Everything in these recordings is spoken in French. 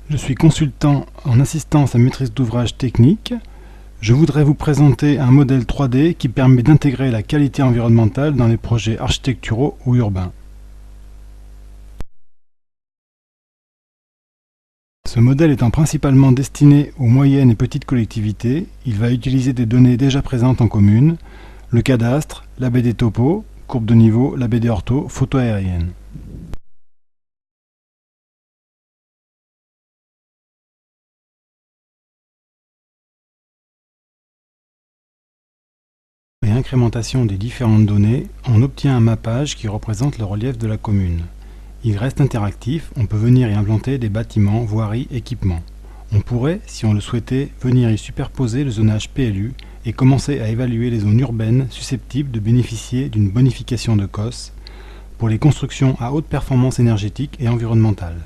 Je suis consultant en assistance à maîtrise d'ouvrage technique. Je voudrais vous présenter un modèle 3D qui permet d'intégrer la qualité environnementale dans les projets architecturaux ou urbains. Ce modèle étant principalement destiné aux moyennes et petites collectivités, il va utiliser des données déjà présentes en commune, le cadastre, la BD topo, courbe de niveau, la BD ortho, photo aérienne. Et incrémentation des différentes données, on obtient un mappage qui représente le relief de la commune. Il reste interactif, on peut venir y implanter des bâtiments, voiries, équipements. On pourrait, si on le souhaitait, venir y superposer le zonage PLU et commencer à évaluer les zones urbaines susceptibles de bénéficier d'une bonification de COS pour les constructions à haute performance énergétique et environnementale.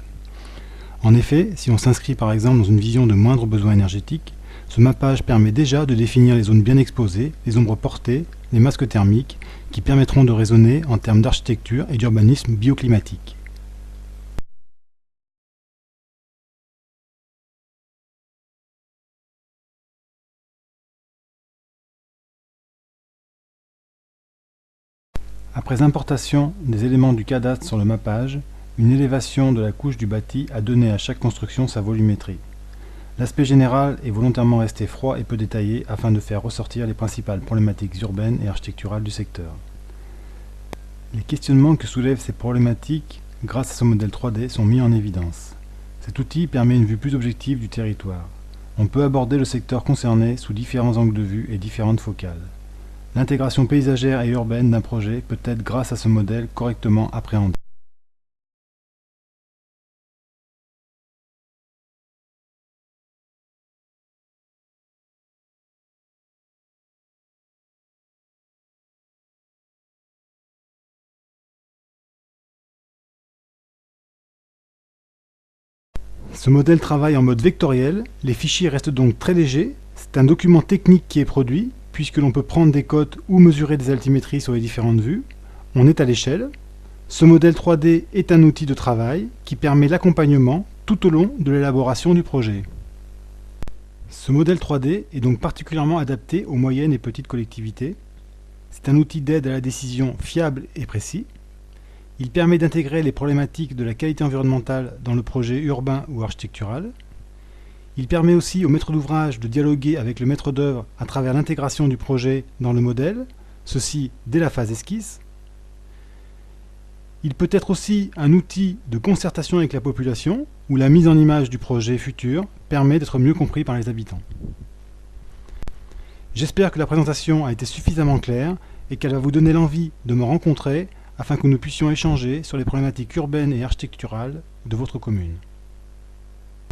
En effet, si on s'inscrit par exemple dans une vision de moindre besoin énergétique, ce mappage permet déjà de définir les zones bien exposées, les ombres portées, les masques thermiques, qui permettront de raisonner en termes d'architecture et d'urbanisme bioclimatique. Après importation des éléments du cadastre sur le mappage, une élévation de la couche du bâti a donné à chaque construction sa volumétrie. L'aspect général est volontairement resté froid et peu détaillé afin de faire ressortir les principales problématiques urbaines et architecturales du secteur. Les questionnements que soulèvent ces problématiques grâce à ce modèle 3D sont mis en évidence. Cet outil permet une vue plus objective du territoire. On peut aborder le secteur concerné sous différents angles de vue et différentes focales. L'intégration paysagère et urbaine d'un projet peut être, grâce à ce modèle, correctement appréhendée. Ce modèle travaille en mode vectoriel, les fichiers restent donc très légers, c'est un document technique qui est produit, puisque l'on peut prendre des cotes ou mesurer des altimétries sur les différentes vues. On est à l'échelle. Ce modèle 3D est un outil de travail qui permet l'accompagnement tout au long de l'élaboration du projet. Ce modèle 3D est donc particulièrement adapté aux moyennes et petites collectivités. C'est un outil d'aide à la décision fiable et précis. Il permet d'intégrer les problématiques de la qualité environnementale dans le projet urbain ou architectural. Il permet aussi au maître d'ouvrage de dialoguer avec le maître d'œuvre à travers l'intégration du projet dans le modèle, ceci dès la phase esquisse. Il peut être aussi un outil de concertation avec la population, où la mise en image du projet futur permet d'être mieux compris par les habitants. J'espère que la présentation a été suffisamment claire et qu'elle va vous donner l'envie de me rencontrer afin que nous puissions échanger sur les problématiques urbaines et architecturales de votre commune.